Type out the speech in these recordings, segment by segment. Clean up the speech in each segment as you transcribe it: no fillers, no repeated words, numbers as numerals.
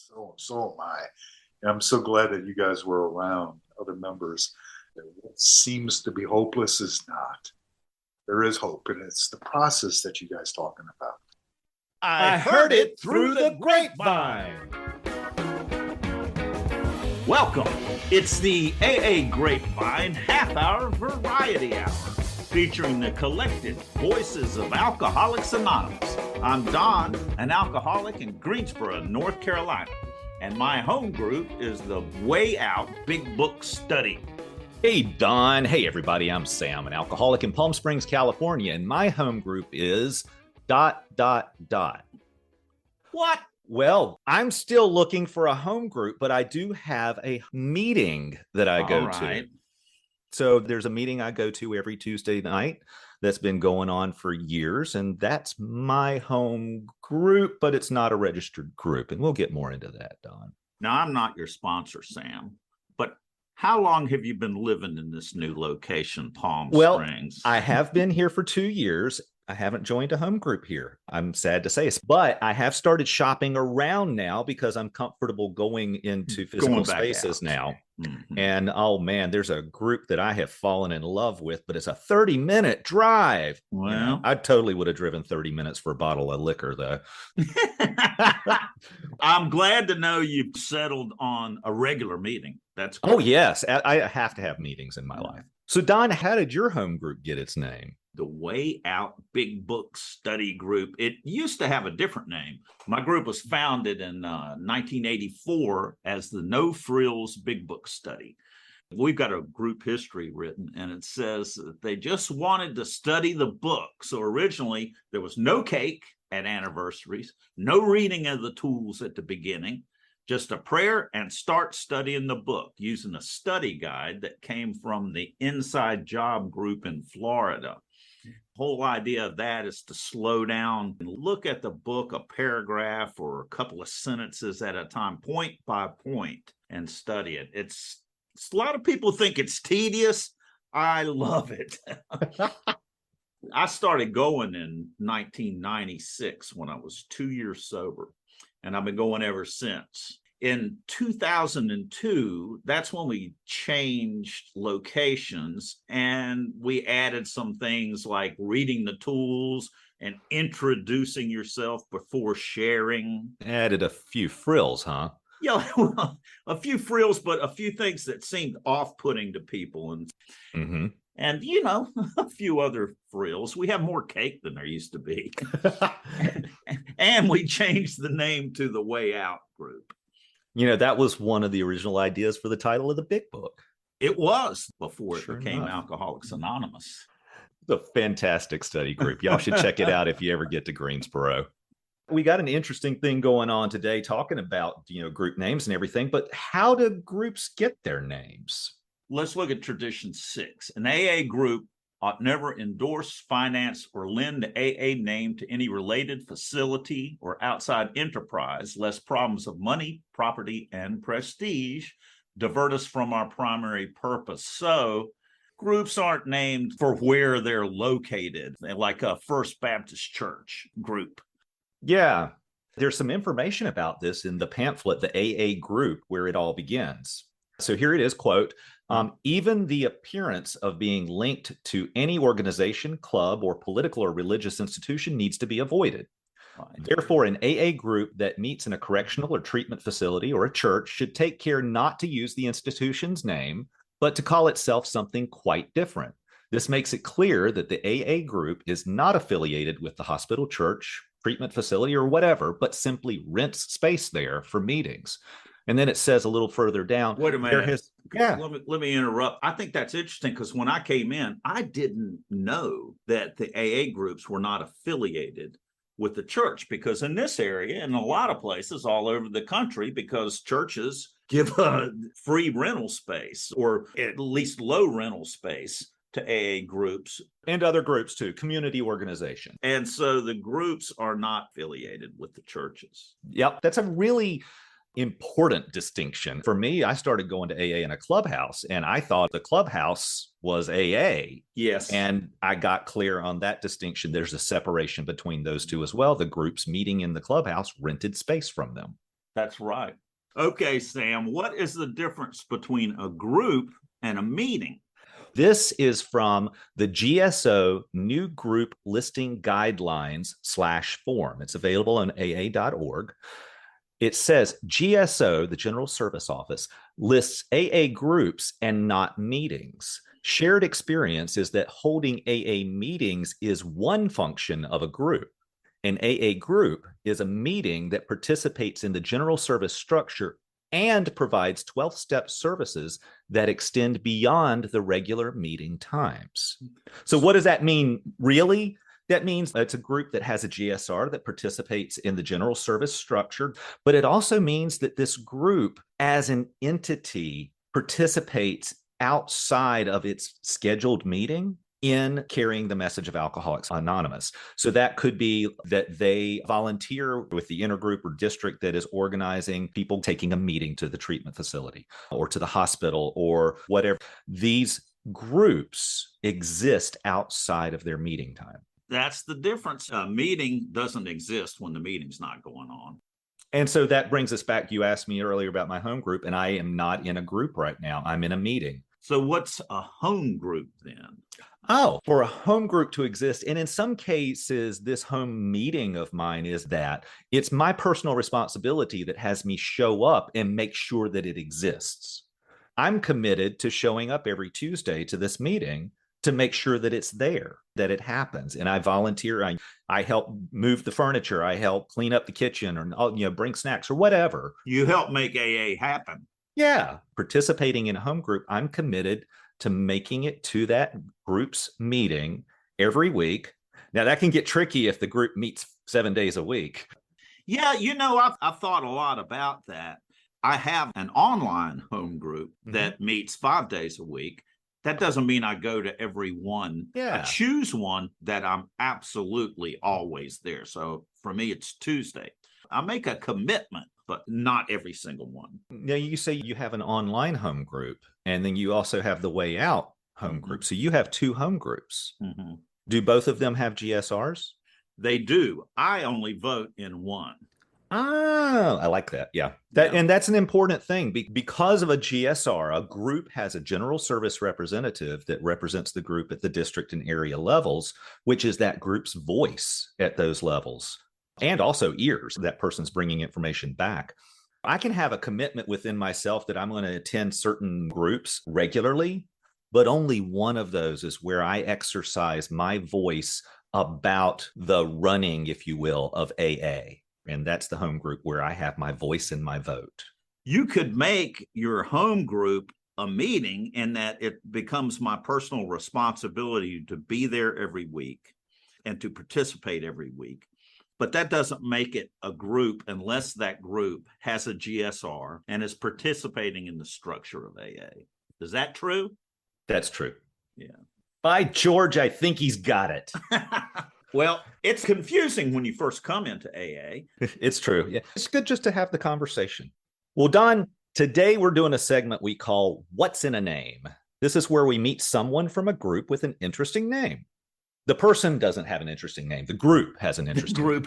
So am I. And I'm so glad that you guys were around, other members. What seems to be hopeless is not. There is hope, and it's the process that you guys talking about. I heard it through the grapevine. Welcome. It's the AA Grapevine half-hour variety hour, featuring the collected voices of Alcoholics Anonymous. I'm Don, an alcoholic in Greensboro, North Carolina, and my home group is the Way Out Big Book Study. Hey, Don. Hey, everybody. I'm Sam, an alcoholic in Palm Springs, California, and my home group is ... What? Well, I'm still looking for a home group, but I do have a meeting that I go to. So there's a meeting I go to every Tuesday night that's been going on for years, and that's my home group, but it's not a registered group, and we'll get more into that, Don. Now, I'm not your sponsor, Sam, but how long have you been living in this new location, Palm Springs? I have been here for 2 years. I haven't joined a home group here, I'm sad to say, but I have started shopping around now because I'm comfortable going into physical spaces now. Mm-hmm. And oh man, there's a group that I have fallen in love with, but it's a 30-minute drive. Well, you know, I totally would have driven 30 minutes for a bottle of liquor, though. I'm glad to know you've settled on a regular meeting. That's great. Oh, yes. I have to have meetings in my life. So, Don, how did your home group get its name? The Way Out Big Book Study Group. It used to have a different name. My group was founded in 1984 as the No Frills Big Book Study. We've got a group history written, and it says that they just wanted to study the book. So originally, there was no cake at anniversaries, no reading of the tools at the beginning, just a prayer and start studying the book using a study guide that came from the Inside Job group in Florida. Whole idea of that is to slow down and look at the book a paragraph or a couple of sentences at a time, point by point, and study it. It's a lot of people think it's tedious. I love it. I started going in 1996 when I was 2 years sober, and I've been going ever since. In 2002, that's when we changed locations and we added some things like reading the tools and introducing yourself before sharing. Added a few frills, huh? Yeah, well, a few frills, but a few things that seemed off-putting to people. And you know, a few other frills. We have more cake than there used to be. And we changed the name to the Way Out group. You know, that was one of the original ideas for the title of the big book. It was before it became Alcoholics Anonymous. It's a fantastic study group. Y'all should check it out if you ever get to Greensboro. We got an interesting thing going on today talking about, you know, group names and everything, but how do groups get their names? Let's look at tradition 6. An AA group ought never endorse, finance, or lend the AA name to any related facility or outside enterprise, lest problems of money, property, and prestige divert us from our primary purpose. So groups aren't named for where they're located, like a First Baptist Church group. Yeah, there's some information about this in the pamphlet, The AA Group, where it all begins. So here it is, quote, even the appearance of being linked to any organization, club, or political or religious institution needs to be avoided. Therefore, an AA group that meets in a correctional or treatment facility or a church should take care not to use the institution's name, but to call itself something quite different. This makes it clear that the AA group is not affiliated with the hospital, church, treatment facility, or whatever, but simply rents space there for meetings. And then it says a little further down. Wait a minute. Let me interrupt. I think that's interesting because when I came in, I didn't know that the AA groups were not affiliated with the church, because in this area and a lot of places all over the country, because churches give a free rental space or at least low rental space to AA groups. And other groups too, community organization. And so the groups are not affiliated with the churches. Yep. That's a really important distinction. For me, I started going to AA in a clubhouse, and I thought the clubhouse was AA. Yes. And I got clear on that distinction. There's a separation between those two as well. The groups meeting in the clubhouse rented space from them. That's right. Okay, Sam, what is the difference between a group and a meeting? This is from the GSO New Group Listing Guidelines/form. It's available on aa.org. It says GSO, the General Service Office, lists AA groups and not meetings. Shared experience is that holding AA meetings is one function of a group. An AA group is a meeting that participates in the general service structure and provides 12-step services that extend beyond the regular meeting times. So what does that mean, really? That means it's a group that has a GSR that participates in the general service structure, but it also means that this group as an entity participates outside of its scheduled meeting in carrying the message of Alcoholics Anonymous. So that could be that they volunteer with the intergroup or district that is organizing people taking a meeting to the treatment facility or to the hospital or whatever. These groups exist outside of their meeting time. That's the difference. A meeting doesn't exist when the meeting's not going on. And so that brings us back. You asked me earlier about my home group, and I am not in a group right now. I'm in a meeting. So what's a home group then? Oh, for a home group to exist, and in some cases, this home meeting of mine is that it's my personal responsibility that has me show up and make sure that it exists. I'm committed to showing up every Tuesday to this meeting to make sure that it's there, that it happens. And I volunteer. I help move the furniture. I help clean up the kitchen or bring snacks or whatever. You help make AA happen. Yeah. Participating in a home group, I'm committed to making it to that group's meeting every week. Now, that can get tricky if the group meets 7 days a week. Yeah, I've thought a lot about that. I have an online home group that meets 5 days a week. That doesn't mean I go to every one. Yeah. I choose one that I'm absolutely always there. So for me, it's Tuesday. I make a commitment, but not every single one. Now, you say you have an online home group, and then you also have the Way Out home group. So you have two home groups. Mm-hmm. Do both of them have GSRs? They do. I only vote in one. Oh, I like that. Yeah. And that's an important thing because of a GSR. A group has a general service representative that represents the group at the district and area levels, which is that group's voice at those levels, and also ears. That person's bringing information back. I can have a commitment within myself that I'm going to attend certain groups regularly, but only one of those is where I exercise my voice about the running, if you will, of AA. And that's the home group where I have my voice and my vote. You could make your home group a meeting in that it becomes my personal responsibility to be there every week and to participate every week. But that doesn't make it a group unless that group has a GSR and is participating in the structure of AA. Is that true? That's true. Yeah. By George, I think he's got it. Well, it's confusing when you first come into AA. It's true. Yeah. It's good just to have the conversation. Well, Don, today we're doing a segment we call What's in a Name? This is where we meet someone from a group with an interesting name. The person doesn't have an interesting name. The group has an interesting name.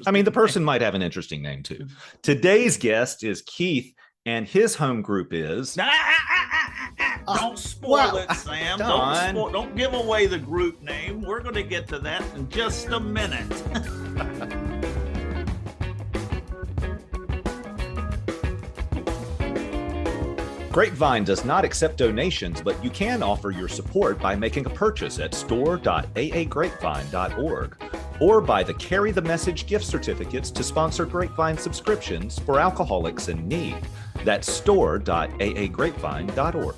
I mean, the person might have an interesting name too. Today's guest is Keith, and his home group is... Don't spoil it, Sam. Don't give away the group name. We're going to get to that in just a minute. Grapevine does not accept donations, but you can offer your support by making a purchase at store.aagrapevine.org or by the Carry the Message gift certificates to sponsor Grapevine subscriptions for alcoholics in need. That's store.aagrapevine.org.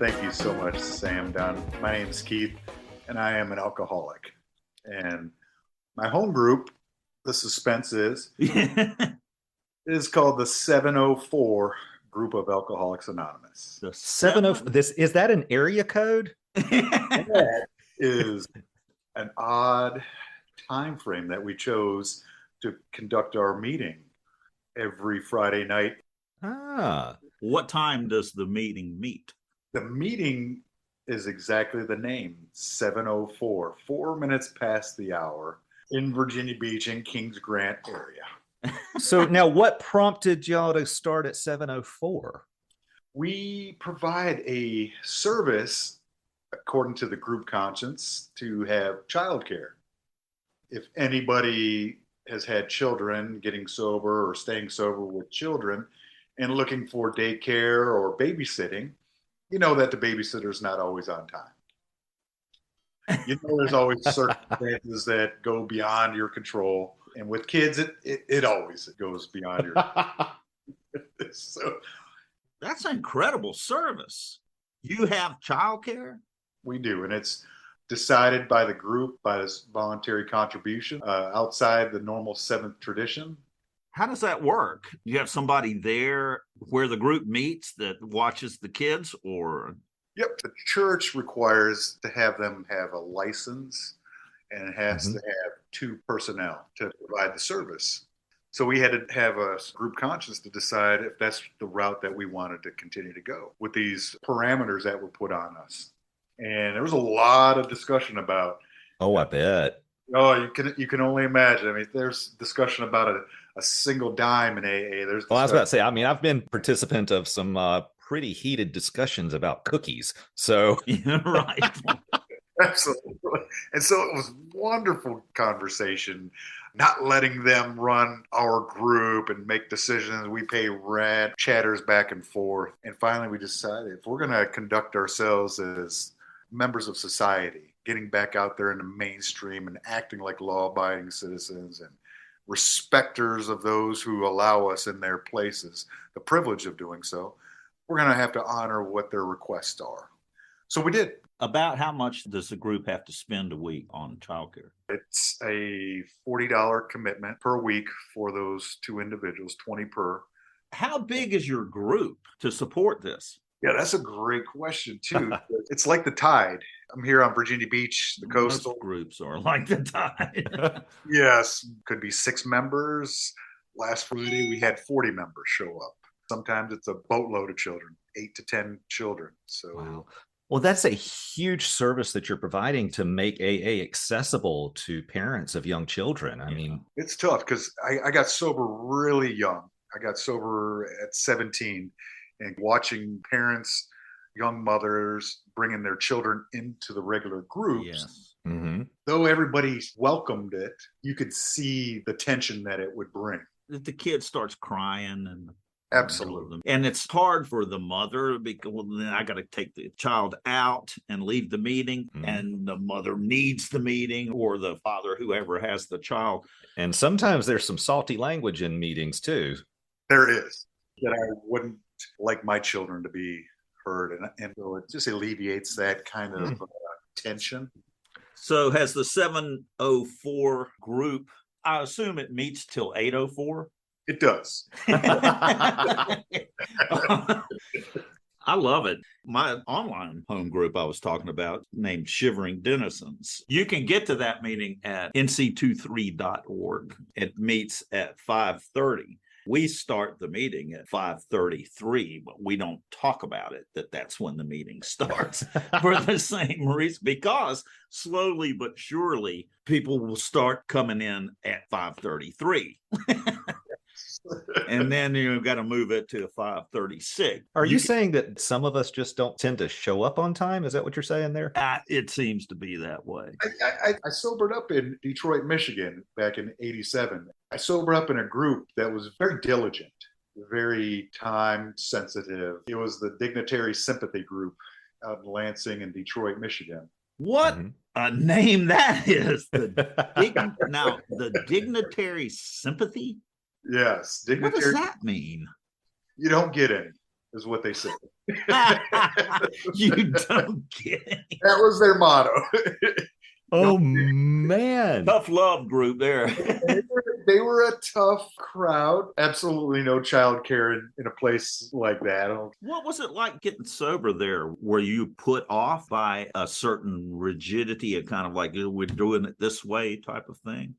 Thank you so much, Sam, Don. My name is Keith, and I am an alcoholic. And my home group, the suspense is called the 704 Group of Alcoholics Anonymous. The 704. Is that an area code? That is an odd time frame that we chose to conduct our meeting every Friday night. What time does the meeting meet? The meeting is exactly the name, 7:04, 4 minutes past the hour. in Virginia Beach and Kings Grant area. So now what prompted y'all to start at 704? We provide a service according to the group conscience to have childcare. If anybody has had children getting sober or staying sober with children and looking for daycare or babysitting, you know that the babysitter is not always on time. You know, there's always circumstances that go beyond your control. And with kids, it always goes beyond your so That's incredible service. You have childcare? we do. And it's decided by the group by this voluntary contribution outside the normal seventh tradition. How does that work? You have somebody there where the group meets that watches the kids, or? Yep. The church requires to have them have a license and it has to have 2 personnel to provide the service. So we had to have a group conscience to decide if that's the route that we wanted to continue to go with these parameters that were put on us. And there was a lot of discussion about. Oh, I bet. Oh, you can only imagine. I mean, there's discussion about a single dime in AA. There's Well, I was about to say, I mean, I've been participant of some pretty heated discussions about cookies. So, Yeah, right. Absolutely. And so it was wonderful conversation, not letting them run our group and make decisions. We pay rent, chatters back and forth. And finally, we decided if we're going to conduct ourselves as members of society, getting back out there in the mainstream and acting like law-abiding citizens and respecters of those who allow us in their places, the privilege of doing so, we're going to have to honor what their requests are. So we did. About how much does the group have to spend a week on childcare? It's a $40 commitment per week for those 2 individuals, 20 per. How big is your group to support this? Yeah, that's a great question too. It's like the tide. I'm here on Virginia Beach, the coastal. Most groups are like the tide. Yes, could be 6 members. Last Friday, we had 40 members show up. Sometimes it's a boatload of children, 8 to 10 children. So, wow. Well, that's a huge service that you're providing to make AA accessible to parents of young children. I mean, it's tough because I got sober really young. I got sober at 17, and watching parents, young mothers bringing their children into the regular groups. Yes. mm-hmm. Though everybody welcomed it, you could see the tension that it would bring. The kid starts crying and Absolutely. And it's hard for the mother because, well, then I got to take the child out and leave the meeting, and the mother needs the meeting, or the father, whoever has the child. And sometimes there's some salty language in meetings too. There is. That I wouldn't like my children to be heard. And so it just alleviates that kind of tension. So has the 704 group, I assume it meets till 804? It does. I love it. My online home group I was talking about, named Shivering Denizens, you can get to that meeting at nc23.org. It meets at 5:30. We start the meeting at 5:33, but we don't talk about it, that's when the meeting starts for the same reason, because slowly but surely people will start coming in at 5:33. And then you've got to move it to 5:36. Are you saying that some of us just don't tend to show up on time? Is that what you're saying there? It seems to be that way. I sobered up in Detroit, Michigan back in '87. I sobered up in a group that was very diligent, very time sensitive. It was the Dignitary Sympathy Group out in Lansing and Detroit, Michigan. What a name that is. Now, the Dignitary Sympathy? Yes. What does that mean? You don't get any, is what they say. You don't get any. That was their motto. Oh, man. Tough love group there. They were a tough crowd. Absolutely no childcare in a place like that. What was it like getting sober there? Were you put off by a certain rigidity, a kind of like, we're doing it this way type of thing?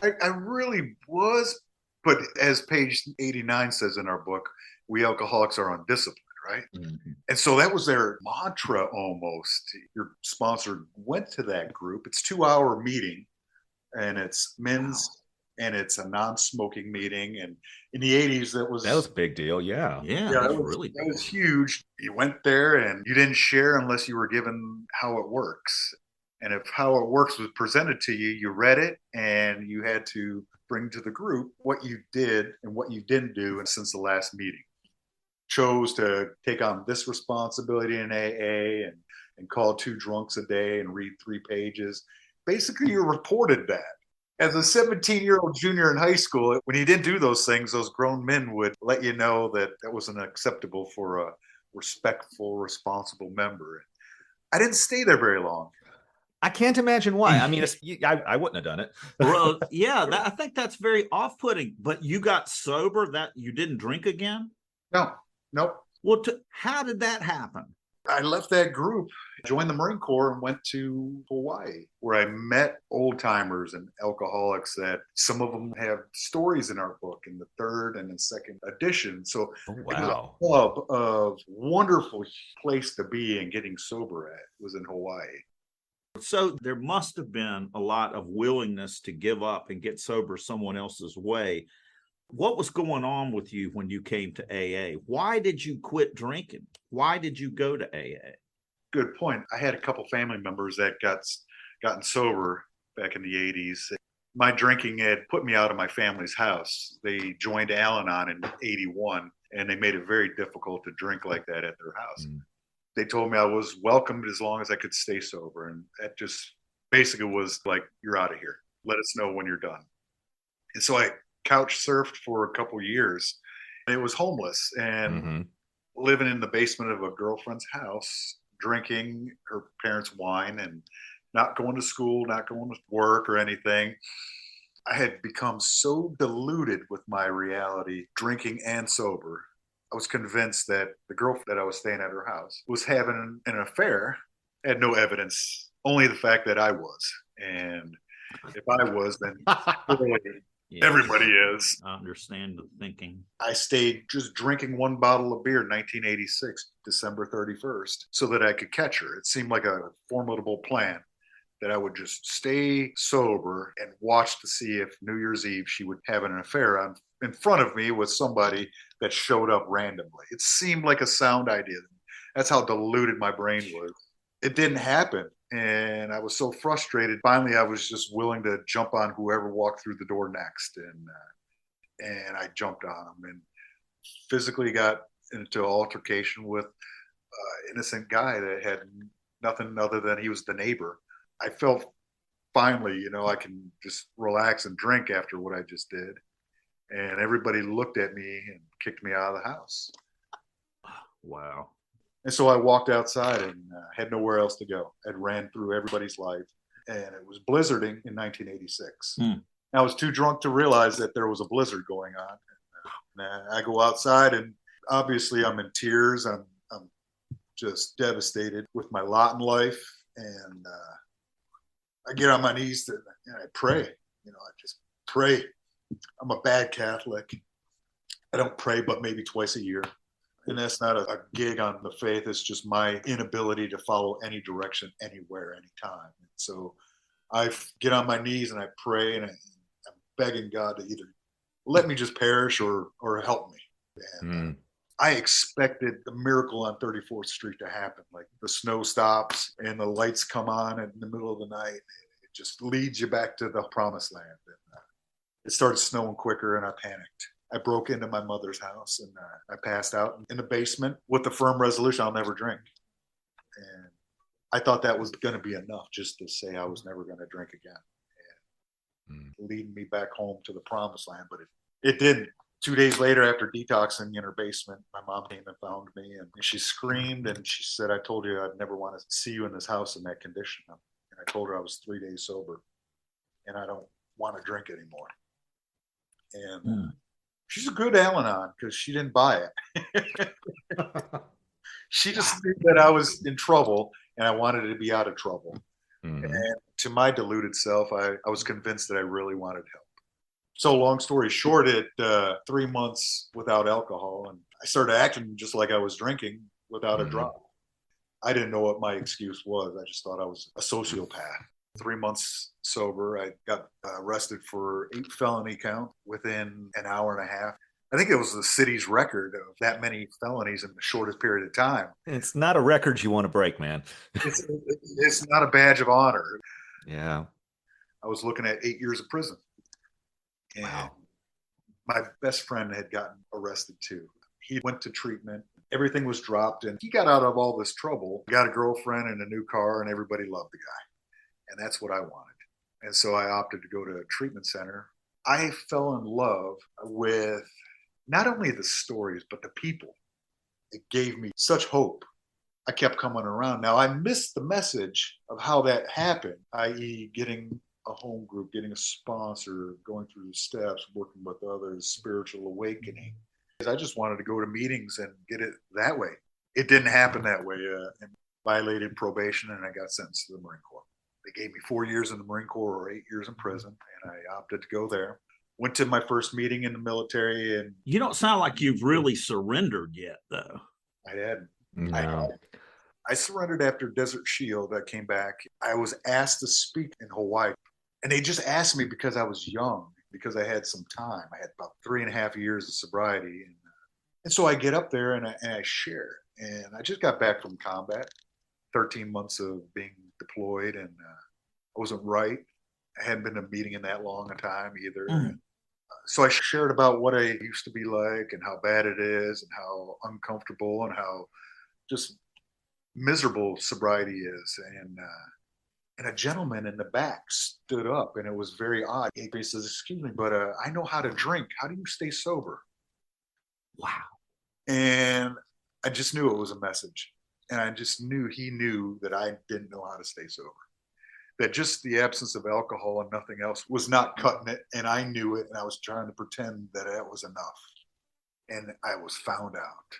I really was. But as page 89 says in our book, we alcoholics are undisciplined, right? Mm-hmm. And so that was their mantra almost. Your sponsor went to that group. It's a 2-hour meeting. and it's men's, and it's a non-smoking meeting. And in the 80s, That was a big deal. Yeah. Yeah, yeah, that's it was, really it was huge. You went there and you didn't share unless you were given how it works. And if how it works was presented to you, you read it and you had to bring to the group what you did and what you didn't do since the last meeting. Chose to take on this responsibility in AA and call 2 drunks a day and read 3 pages. Basically, you reported that. As a 17-year-old junior in high school, when you didn't do those things, those grown men would let you know that that wasn't acceptable for a respectful, responsible member. I didn't stay there very long. I can't imagine why. I mean, I wouldn't have done it. Well, yeah, I think that's very off-putting. But you got sober, that you didn't drink again? No, nope. Well, how did that happen? I left that group, joined the Marine Corps, and went to Hawaii, where I met old timers and alcoholics that some of them have stories in our book in the 3rd and the 2nd edition. So wow. It was a hub of wonderful place to be and getting sober at was in Hawaii. So there must have been a lot of willingness to give up and get sober someone else's way. What was going on with you when you came to AA? Why did you quit drinking? Why did you go to AA? Good point. I had a couple family members that gotten sober back in the 80s. My drinking had put me out of my family's house. They joined Al-Anon in 81, and they made it very difficult to drink like that at their house. They told me I was welcomed as long as I could stay sober. And that just basically was like, you're out of here. Let us know when you're done. And so I couch surfed for a couple years. It was homeless and living in the basement of a girlfriend's house, drinking her parents' wine and not going to school, not going to work or anything. I had become so deluded with my reality, drinking and sober. I was convinced that the girl that I was staying at her house was having an affair. I had no evidence, only the fact that I was. And if I was, then clearly Yes, everybody is. I understand the thinking. I stayed just drinking 1 bottle of beer in 1986, December 31st, so that I could catch her. It seemed like a formidable plan that I would just stay sober and watch to see if New Year's Eve she would have an affair in front of me with somebody that showed up randomly. It seemed like a sound idea. That's how deluded my brain was. It didn't happen. And I was so frustrated. Finally, I was just willing to jump on whoever walked through the door next. And I jumped on them and physically got into an altercation with an innocent guy that had nothing other than he was the neighbor. I felt finally, I can just relax and drink after what I just did. And everybody looked at me and kicked me out of the house. Wow. And so I walked outside and had nowhere else to go. I'd ran through everybody's life, and it was blizzarding in 1986. I was too drunk to realize that there was a blizzard going on. And I go outside, and obviously I'm in tears. I'm just devastated with my lot in life, and I get on my knees and I pray. I just pray. I'm a bad Catholic. I don't pray but maybe twice a year. And that's not a gig on the faith. It's just my inability to follow any direction, anywhere, anytime. And so I get on my knees and I pray, and I'm begging God to either let me just perish or help me. And I expected the miracle on 34th Street to happen. Like the snow stops and the lights come on in the middle of the night. It just leads you back to the promised land. And it started snowing quicker, and I panicked. I broke into my mother's house, and I passed out in the basement with the firm resolution I'll never drink. And I thought that was going to be enough just to say I was never going to drink again. And leading me back home to the promised land. But it didn't. 2 days later, after detoxing in her basement, my mom came and found me, and she screamed, and she said, I told you I'd never want to see you in this house in that condition. And I told her I was 3 days sober, and I don't want to drink anymore. And she's a good Al-Anon because she didn't buy it. She just knew that I was in trouble and I wanted to be out of trouble. And to my deluded self, I was convinced that I really wanted help. So long story short, it 3 months without alcohol, and I started acting just like I was drinking without a drop. I didn't know what my excuse was. I just thought I was a sociopath. 3 months sober. I got arrested for 8 felony counts within an hour and a half. I think it was the city's record of that many felonies in the shortest period of time. It's not a record you want to break, man. It's not a badge of honor. Yeah. I was looking at 8 years of prison. And Wow. my best friend had gotten arrested too. He went to treatment. Everything was dropped, and he got out of all this trouble, got a girlfriend and a new car, and everybody loved the guy. And that's what I wanted. And so I opted to go to a treatment center. I fell in love with not only the stories, but the people. It gave me such hope. I kept coming around. Now, I missed the message of how that happened, i.e., getting a home group, getting a sponsor, going through the steps, working with others, spiritual awakening. I just wanted to go to meetings and get it that way. It didn't happen that way. And violated probation, and I got sentenced to the Marine Corps. They gave me 4 years in the Marine Corps or 8 years in prison, and I opted to go there. Went to my first meeting in the military, and You don't sound like you've really surrendered yet, though. I hadn't. No. I surrendered after Desert Shield. I came back. I was asked to speak in Hawaii, and they just asked me because I was young, because I had some time. I had about 3.5 years of sobriety. And so I get up there and I share. And I just got back from combat, 13 months of being deployed, and I wasn't right. I hadn't been to a meeting in that long a time either. So I shared about what I used to be like and how bad it is and how uncomfortable and how just miserable sobriety is. And a gentleman in the back stood up, and it was very odd. He says, "Excuse me, but I know how to drink. How do you stay sober?" Wow. And I just knew it was a message. And I just knew he knew that I didn't know how to stay sober. That just the absence of alcohol and nothing else was not cutting it. And I knew it. And I was trying to pretend that that was enough. And I was found out.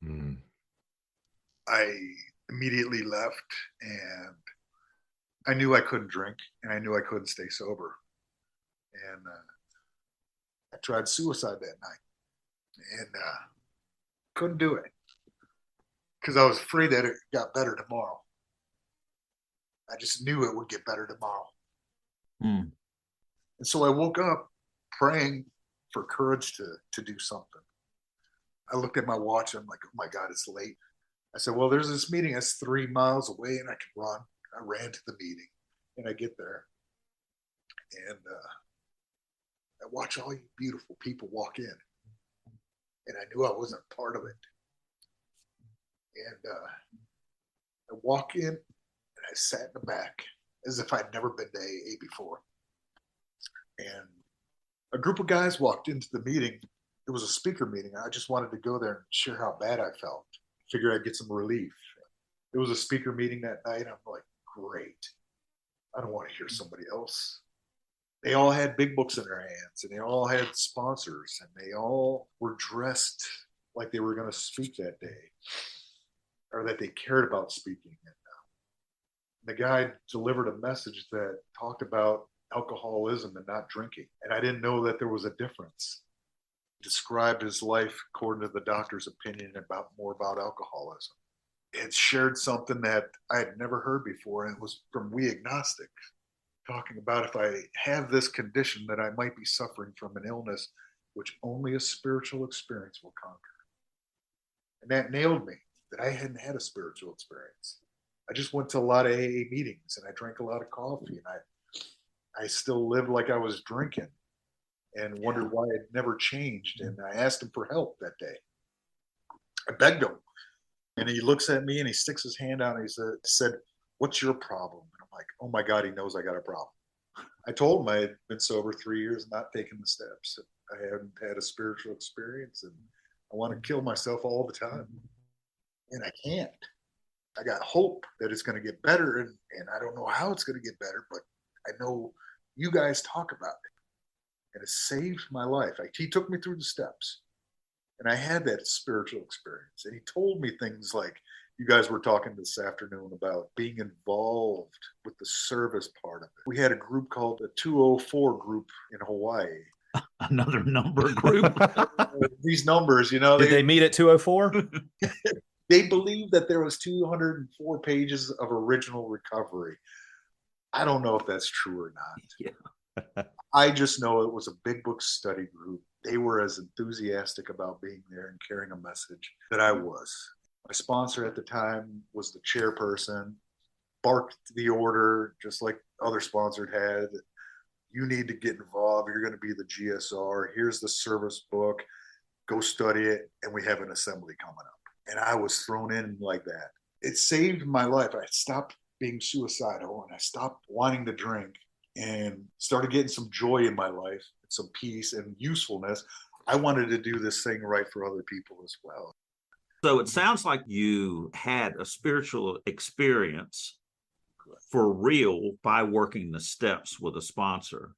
Mm. I immediately left, and I knew I couldn't drink, and I knew I couldn't stay sober. And I tried suicide that night, and couldn't do it because I was afraid that it got better tomorrow. I just knew it would get better tomorrow. Mm. And so I woke up praying for courage to do something. I looked at my watch. I'm like, oh my God, it's late. I said, well, there's this meeting that's 3 miles away, and I can run. I ran to the meeting, and I get there, and I watch all you beautiful people walk in, and I knew I wasn't part of it. And I walk in, and I sat in the back as if I'd never been to AA before. And a group of guys walked into the meeting. It was a speaker meeting. I just wanted to go there and share how bad I felt. Figured I'd get some relief. It was a speaker meeting that night. I'm like, great. I don't want to hear somebody else. They all had big books in their hands, and they all had sponsors, and they all were dressed like they were going to speak that day, or that they cared about speaking. And the guy delivered a message that talked about alcoholism and not drinking. And I didn't know that there was a difference. He described his life according to the doctor's opinion about more about alcoholism. It shared something that I had never heard before, and it was from We Agnostic, talking about if I have this condition that I might be suffering from an illness which only a spiritual experience will conquer. And that nailed me, that I hadn't had a spiritual experience. I just went to a lot of AA meetings, and I drank a lot of coffee, and I still lived like I was drinking and wondered why it never changed. And I asked him for help that day. I begged him. And he looks at me and he sticks his hand out and he said, "What's your problem?" And I'm like, oh my God, he knows I got a problem. I told him I had been sober 3 years, not taking the steps. I hadn't had a spiritual experience, and I want to kill myself all the time. And I can't. I got hope that it's going to get better, and I don't know how it's going to get better, but I know you guys talk about it. And it saved my life. He took me through the steps. And I had that spiritual experience. And he told me things like, you guys were talking this afternoon about being involved with the service part of it. We had a group called the 204 group in Hawaii. Another number group. These numbers, Did they meet at 204? They believed that there was 204 pages of original recovery. I don't know if that's true or not. Yeah. I just know it was a big book study group. They were as enthusiastic about being there and carrying a message that I was. My sponsor at the time was the chairperson, barked the order just like other sponsors had. You need to get involved. You're going to be the GSR. Here's the service book. Go study it. And we have an assembly coming up. And I was thrown in like that. It saved my life. I stopped being suicidal and I stopped wanting to drink and started getting some joy in my life, some peace and usefulness. I wanted to do this thing right for other people as well. So it sounds like you had a spiritual experience for real by working the steps with a sponsor.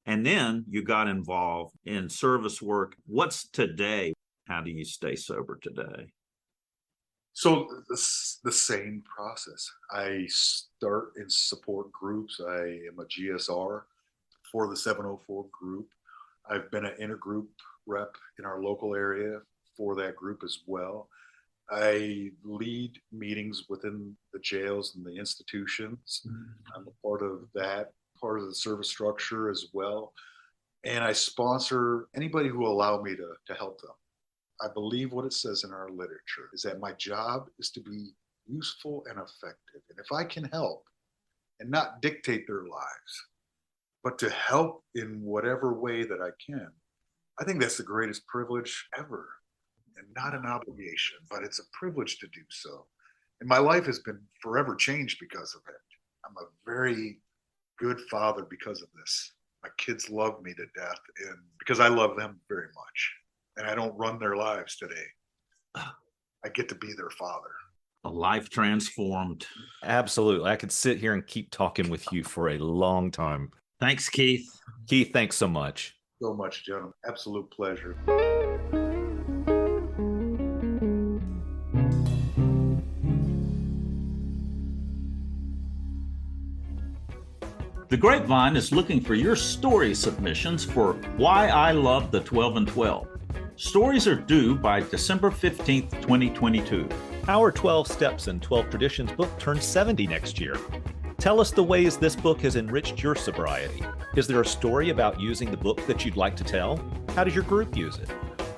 And then you got involved in service work. What's today? How do you stay sober today? So the same process. I start in support groups. I am a GSR for the 704 group. I've been an intergroup rep in our local area for that group as well. I lead meetings within the jails and the institutions. I'm a part of that, part of the service structure as well. And I sponsor anybody who will allow me to help them. I believe what it says in our literature is that my job is to be useful and effective. And if I can help and not dictate their lives, but to help in whatever way that I can, I think that's the greatest privilege ever. And not an obligation, but it's a privilege to do so. And my life has been forever changed because of it. I'm a very good father because of this. My kids love me to death, and because I love them very much. And I don't run their lives today. I get to be their father. A life transformed. Absolutely. I could sit here and keep talking with you for a long time. Thanks, Keith. Keith, thanks so much. So much, gentlemen. Absolute pleasure. The Grapevine is looking for your story submissions for Why I Love the 12 and 12. Stories are due by December 15th, 2022. Our 12 Steps and 12 Traditions book turns 70 next year. Tell us the ways this book has enriched your sobriety. Is there a story about using the book that you'd like to tell? How does your group use it?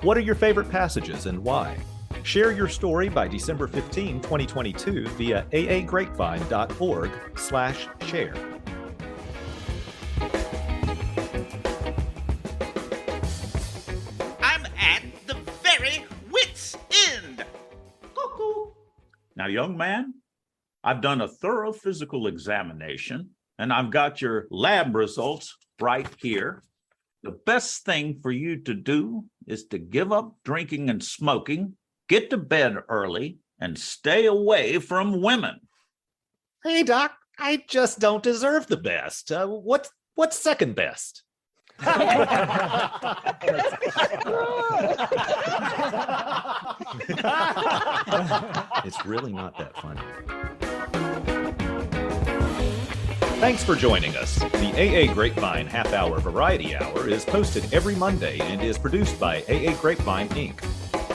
What are your favorite passages and why? Share your story by December 15, 2022 via aagrapevine.org/share. Now, young man, I've done a thorough physical examination and I've got your lab results right here. The best thing for you to do is to give up drinking and smoking, get to bed early, and stay away from women. Hey, Doc, I just don't deserve the best. What's second best? It's really not that funny. Thanks for joining us. The AA Grapevine Half-Hour Variety Hour is posted every Monday and is produced by AA Grapevine, Inc.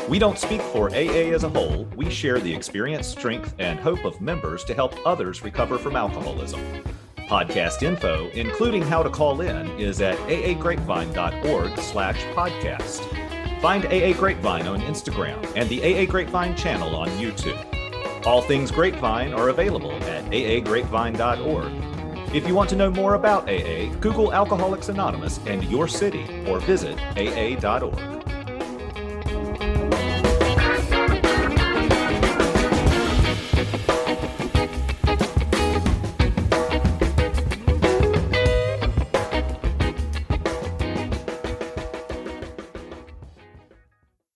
We don't speak for AA as a whole. We share the experience, strength, and hope of members to help others recover from alcoholism. Podcast info, including how to call in, is at aagrapevine.org/podcast. Find AA Grapevine on Instagram and the AA Grapevine channel on YouTube. All things Grapevine are available at aagrapevine.org. If you want to know more about AA, Google Alcoholics Anonymous and your city or visit aa.org.